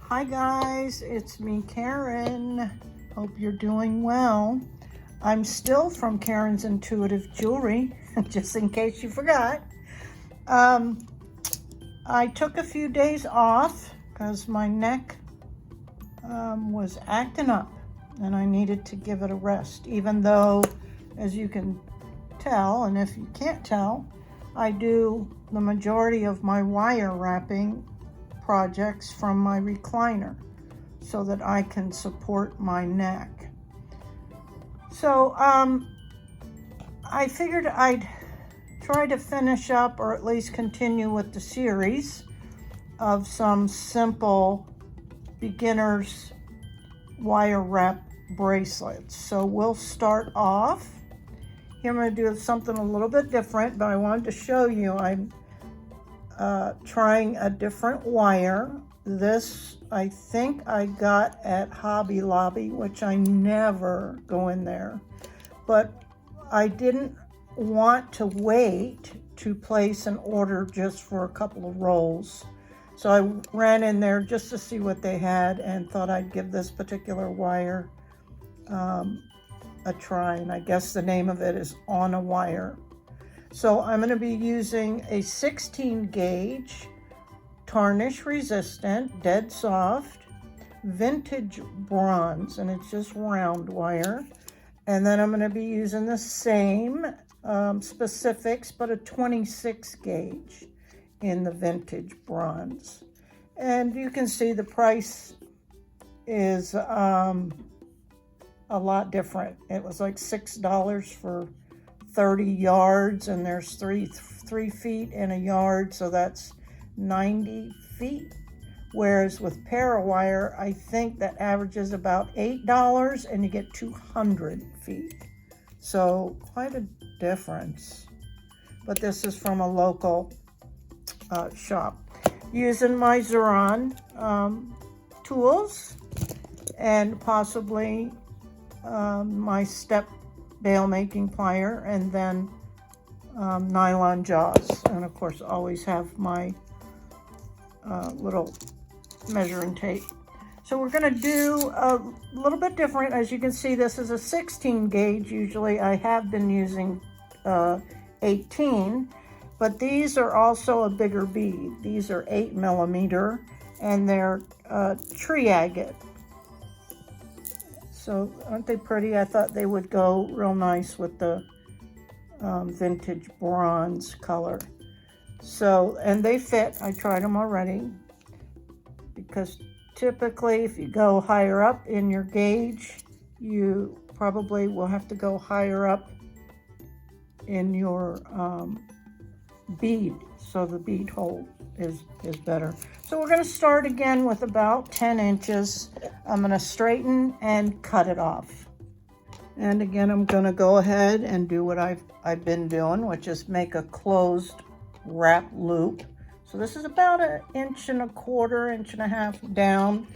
Hi guys, it's me, Karen. Hope you're doing well. I'm still from Karen's Intuitive Jewelry, just in case you forgot. I took a few days off because my neck was acting up and I needed to give it a rest, even though, as you can tell, and if you can't tell, I do the majority of my wire wrapping projects from my recliner so that I can support my neck. So I figured I'd try to finish up, or at least continue with the series of some simple beginners wire wrap bracelets. So we'll start off. Here I'm going to do something a little bit different, but I wanted to show you I'm trying a different wire. This I think I got at Hobby Lobby, which I never go in there, but I didn't want to wait to place an order just for a couple of rolls. So I ran in there just to see what they had and thought I'd give this particular wire a try, and I guess the name of it is On a Wire. So I'm going to be using a 16 gauge, tarnish resistant, dead soft, vintage bronze, and it's just round wire. And then I'm going to be using the same specifics, but a 26 gauge in the vintage bronze. And you can see the price is a lot different. It was like $6 for 30 yards, and there's three feet in a yard, so that's 90 feet. Whereas with Parawire, I think that averages about $8 and you get 200 feet. So quite a difference. But this is from a local shop. Using my Xuron tools and possibly my Stepped Bail making plier, and then nylon jaws, and of course always have my little measuring tape. So we're going to do a little bit different. As you can see, this is a 16 gauge. Usually I have been using 18, but these are also a bigger bead. These are 8mm, and they're Tree Agate. So aren't they pretty? I thought they would go real nice with the vintage bronze color. So, and they fit. I tried them already, because typically if you go higher up in your gauge, you probably will have to go higher up in your bead, so the bead hole is better. So we're going to start again with about 10 inches. I'm going to straighten and cut it off. And again, I'm going to go ahead and do what I've been doing, which is make a closed wrap loop. So this is about 1.25 inches, 1.5 inches down.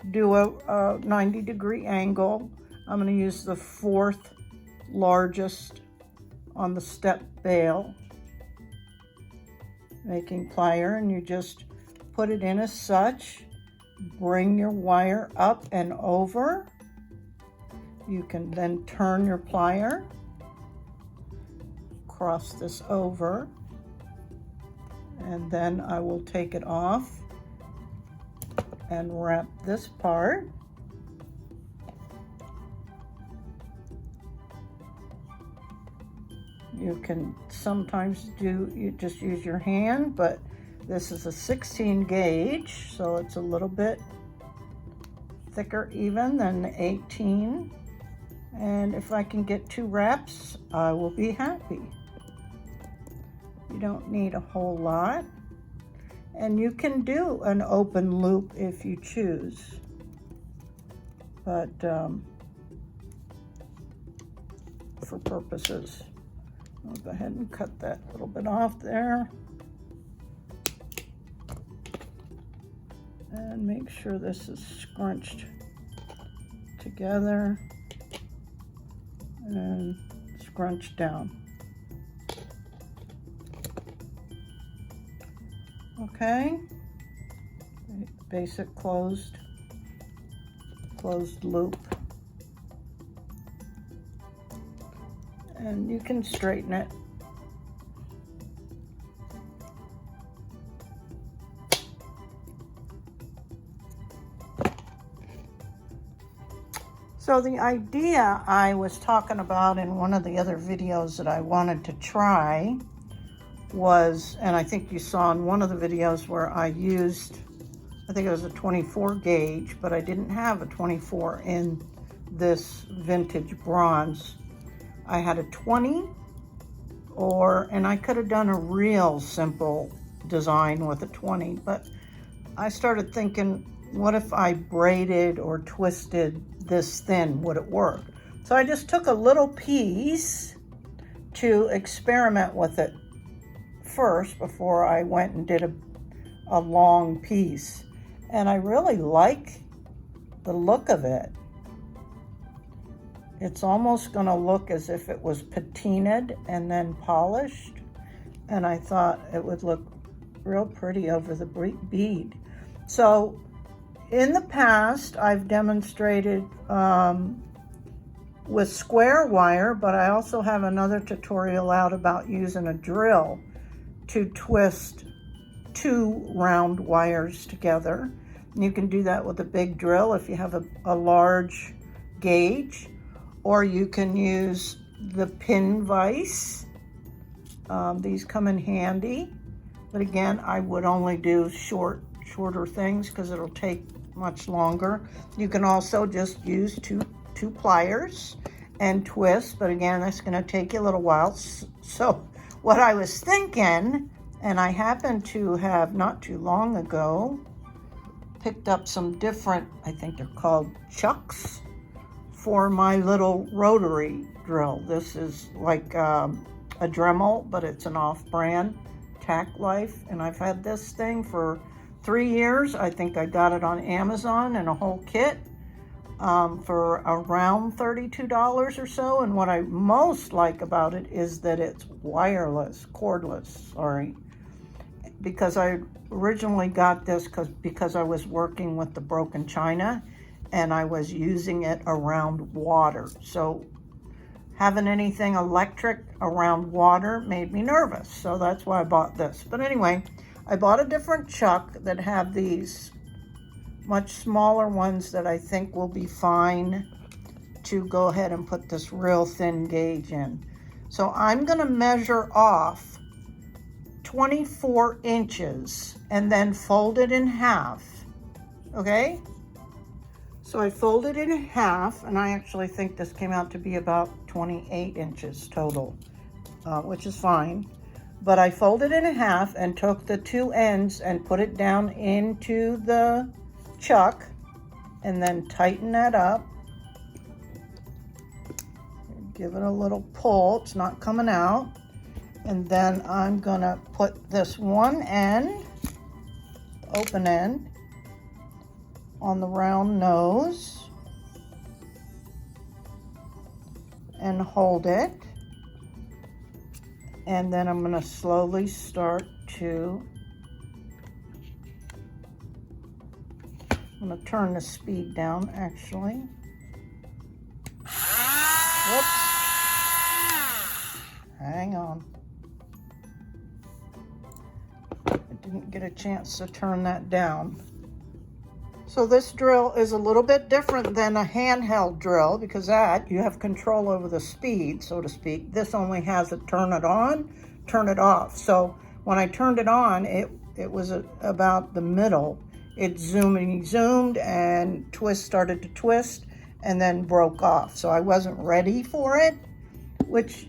Do a 90-degree angle. I'm going to use the 4th largest on the Stepped Bail making plier, and you just put it in as such. Bring your wire up and over. You can then turn your plier, cross this over, and then I will take it off and wrap this part. You can sometimes you just use your hand, but this is a 16 gauge, so it's a little bit thicker even than the 18. And if I can get 2 wraps, I will be happy. You don't need a whole lot. And you can do an open loop if you choose. But for purposes, I'll go ahead and cut that little bit off there. And make sure this is scrunched together and scrunched down. Okay, basic closed closed loop. And you can straighten it. So the idea I was talking about in one of the other videos that I wanted to try was, and I think you saw in one of the videos where I used, I think it was a 24 gauge, but I didn't have a 24 in this vintage bronze. I had a 20, and I could have done a real simple design with a 20, but I started thinking, what if I braided or twisted this thin, would it work? So I just took a little piece to experiment with it first before I went and did a long piece. And I really like the look of it. It's almost gonna look as if it was patinaed and then polished. And I thought it would look real pretty over the bead. So in the past, I've demonstrated with square wire, but I also have another tutorial out about using a drill to twist 2 round wires together. And you can do that with a big drill if you have a large gauge, or you can use the pin vise. These come in handy, but again, I would only do shorter things because it'll take much longer. You can also just use two pliers and twist, but again, that's going to take you a little while. So what I was thinking, and I happened to have not too long ago picked up some different, I think they're called chucks, for my little rotary drill. This is like a Dremel, but it's an off-brand Tack Life, and I've had this thing for 3 years. I think I got it on Amazon in a whole kit for around $32 or so. And what I most like about it is that it's cordless, sorry. Because I originally got this because I was working with the broken china and I was using it around water. So having anything electric around water made me nervous. So that's why I bought this. But anyway, I bought a different chuck that have these much smaller ones that I think will be fine to go ahead and put this real thin gauge in. So I'm gonna measure off 24 inches and then fold it in half, okay? So I folded it in half, and I actually think this came out to be about 28 inches total, which is fine. But I folded it in half and took the 2 ends and put it down into the chuck and then tighten that up. Give it a little pull, it's not coming out. And then I'm gonna put this one end, open end, on the round nose and hold it. And then I'm gonna slowly start to, I'm gonna turn the speed down actually. Whoops. Hang on. I didn't get a chance to turn that down. So this drill is a little bit different than a handheld drill because that you have control over the speed, so to speak. This only has a turn it on, turn it off. So when I turned it on, it was about the middle. It zoomed and started to twist and then broke off. So I wasn't ready for it, which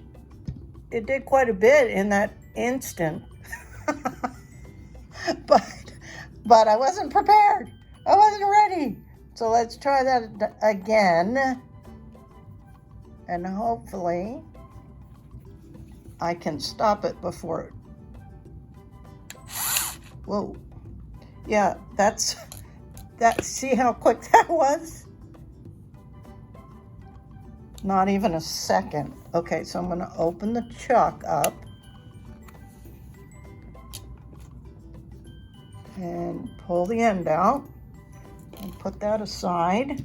it did quite a bit in that instant. but I wasn't prepared. I wasn't ready. So let's try that again. And hopefully I can stop it before it. Whoa. Yeah, see how quick that was? Not even a second. Okay, so I'm gonna open the chuck up and pull the end out and put that aside.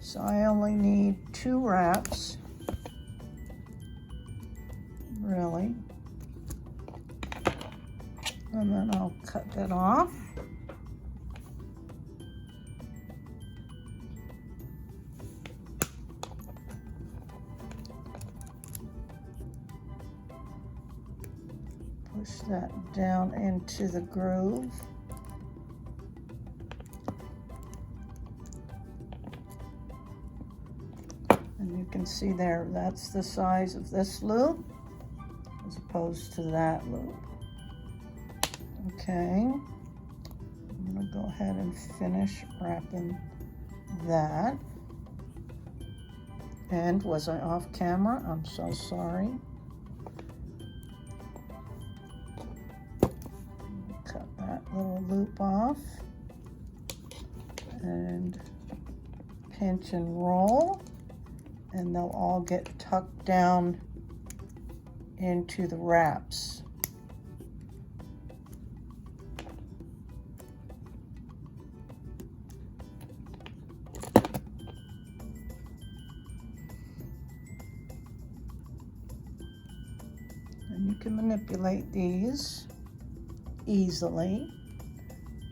So I only need 2 wraps, really. And then I'll cut that off. Push that down into the groove. And you can see there, that's the size of this loop as opposed to that loop. Okay, I'm gonna go ahead and finish wrapping that. And was I off camera? I'm so sorry. Cut that little loop off and pinch and roll, and they'll all get tucked down into the wraps. And you can manipulate these easily.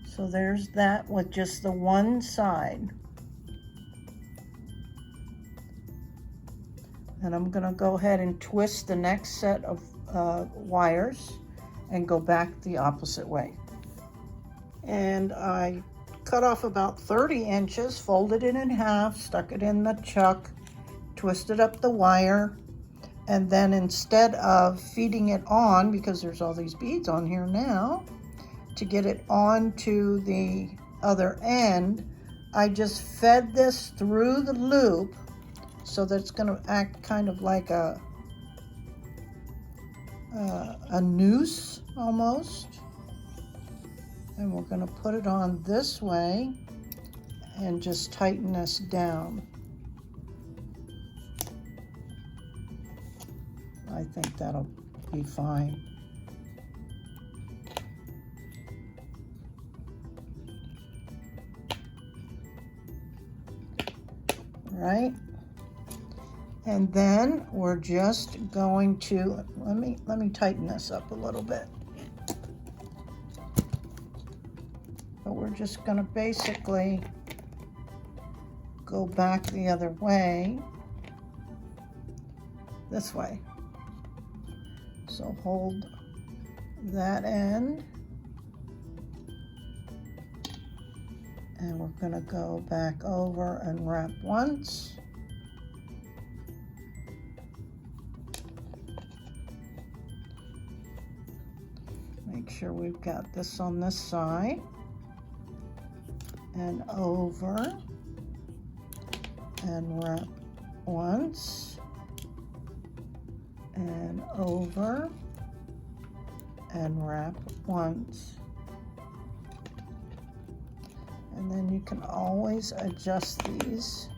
So there's that with just the one side. And I'm gonna go ahead and twist the next set of wires and go back the opposite way. And I cut off about 30 inches, folded it in half, stuck it in the chuck, twisted up the wire, and then instead of feeding it on, because there's all these beads on here now, to get it onto the other end, I just fed this through the loop so that it's going to act kind of like a noose almost. And we're going to put it on this way and just tighten this down. I think that'll be fine. Right? And then we're just going to, let me tighten this up a little bit. But we're just going to basically go back the other way, this way. So hold that end, and we're going to go back over and wrap once. Make sure we've got this on this side, and over, and wrap once, and over, and wrap once. And then you can always adjust these.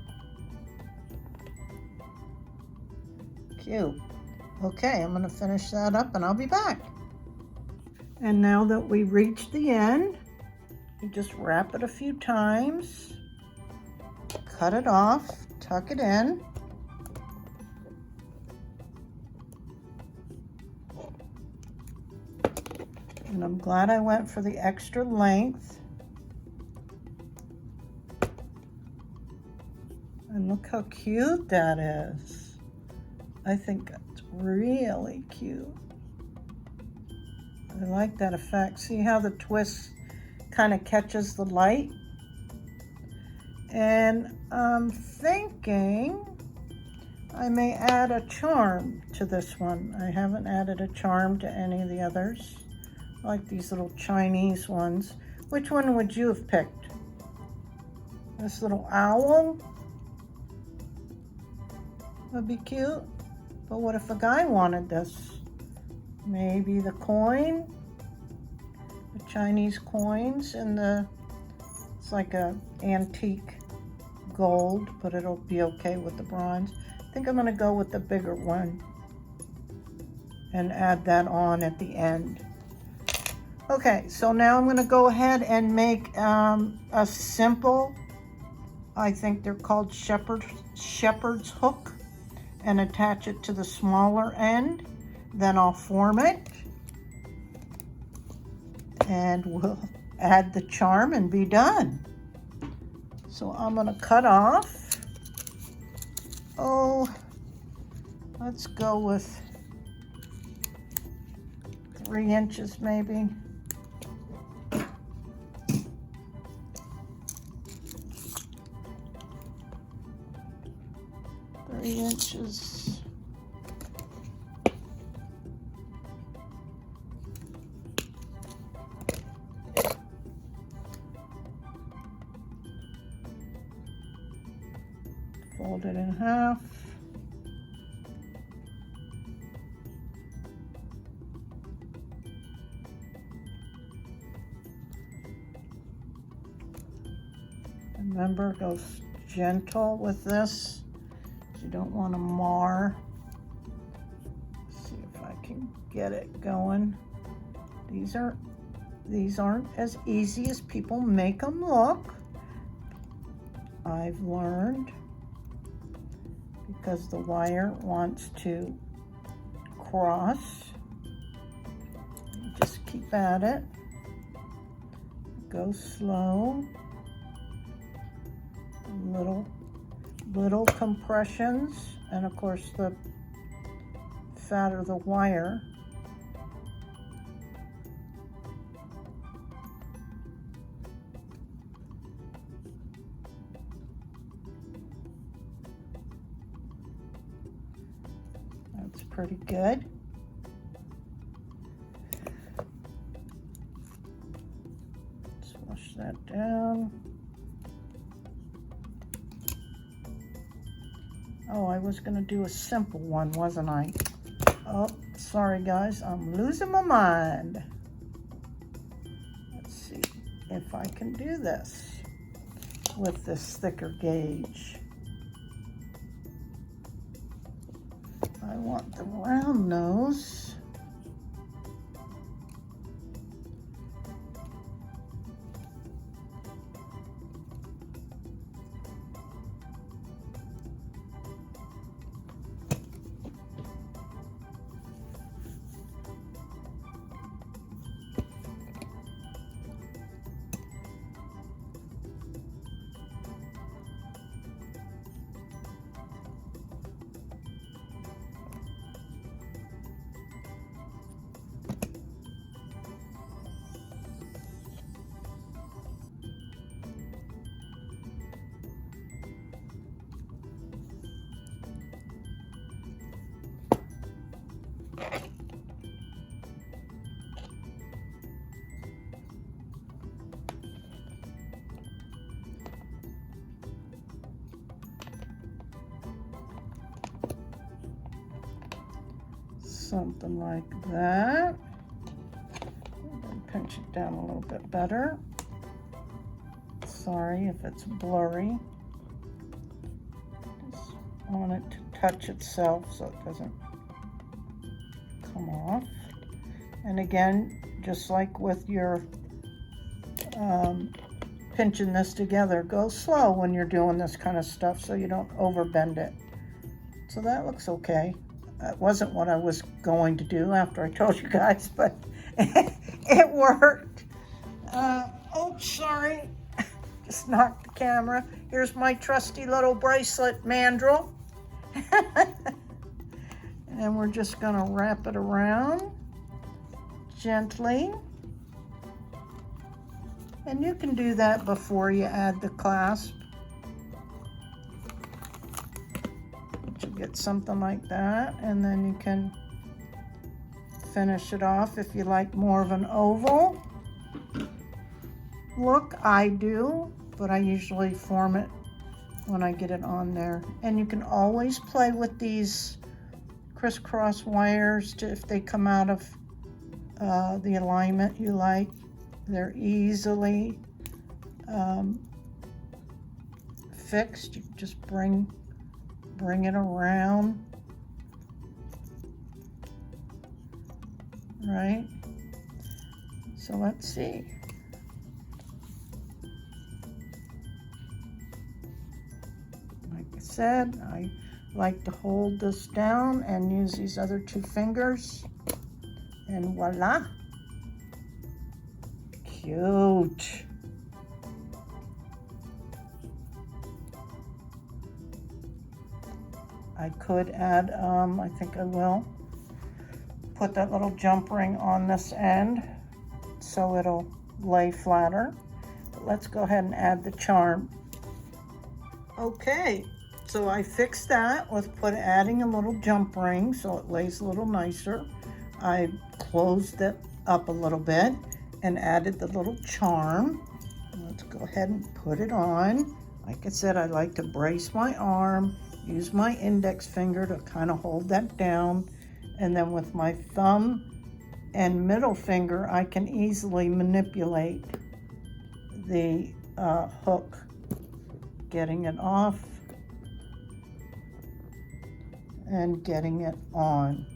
Cute. Okay, I'm going to finish that up and I'll be back. And now that we've reached the end, you just wrap it a few times, cut it off, tuck it in. And I'm glad I went for the extra length. And look how cute that is. I think that's really cute. I like that effect. See how the twist kind of catches the light? And I'm thinking I may add a charm to this one. I haven't added a charm to any of the others. I like these little Chinese ones. Which one would you have picked? This little owl? Would be cute. But what if a guy wanted this? Maybe the coin? The Chinese coins and it's like a antique gold, but it'll be okay with the bronze. I think I'm gonna go with the bigger one and add that on at the end. Okay, so now I'm gonna go ahead and make a simple I think they're called shepherd's hook, and attach it to the smaller end. Then I'll form it, and we'll add the charm and be done. So I'm gonna cut off, let's go with 3 inches maybe. 3 inches. Fold it in half. Remember, go gentle with this. You don't want to mar. Let's see if I can get it going. These aren't as easy as people make them look. I've learned, because the wire wants to cross. Just keep at it. Go slow. Little compressions, and of course the fatter the wire, that's pretty good. Smush that down. Oh, I was gonna do a simple one, wasn't I? Oh, sorry guys, I'm losing my mind. Let's see if I can do this with this thicker gauge. I want the round nose. Something like that. And pinch it down a little bit better. Sorry if it's blurry. Just want it to touch itself so it doesn't come off. And again, just like with your pinching this together, go slow when you're doing this kind of stuff so you don't overbend it. So that looks okay. That wasn't what I was going to do after I told you guys, but it worked. Oh, sorry. Just knocked the camera. Here's my trusty little bracelet mandrel. And we're just gonna wrap it around gently. And you can do that before you add the clasp. Get something like that, and then you can finish it off if you like more of an oval look. I do, but I usually form it when I get it on there. And you can always play with these crisscross wires if they come out of the alignment you like. They're easily fixed. You just bring it around, right? So let's see. I said, I like to hold this down and use these other two fingers. And voila. Cute. I could add, I think I will, put that little jump ring on this end so it'll lay flatter. But let's go ahead and add the charm. Okay, so I fixed that with adding a little jump ring so it lays a little nicer. I closed it up a little bit and added the little charm. Let's go ahead and put it on. Like I said, I like to brace my arm, use my index finger to kind of hold that down, and then with my thumb and middle finger, I can easily manipulate the hook, getting it off and getting it on.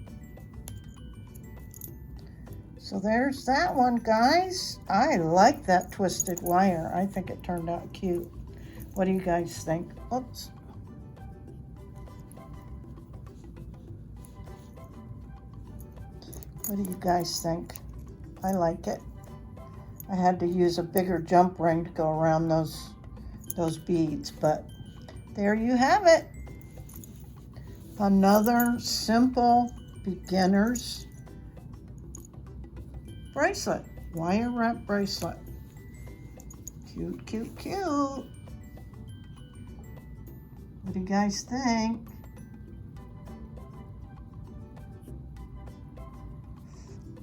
So there's that one, guys. I like that twisted wire. I think it turned out cute. What do you guys think? Oops. What do you guys think? I like it. I had to use a bigger jump ring to go around those beads, but there you have it. Another simple beginner's bracelet, wire wrap bracelet. Cute, cute, cute. What do you guys think?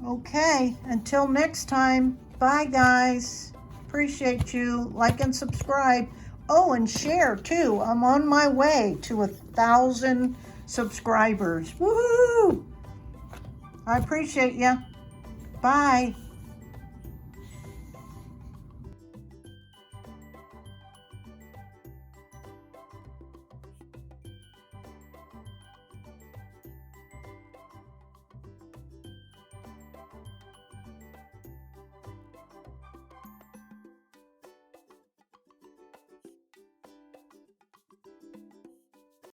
Okay, until next time, bye guys. Appreciate you. Like and subscribe. Oh, and share too. I'm on my way to 1,000 subscribers. Woohoo! I appreciate you. Bye.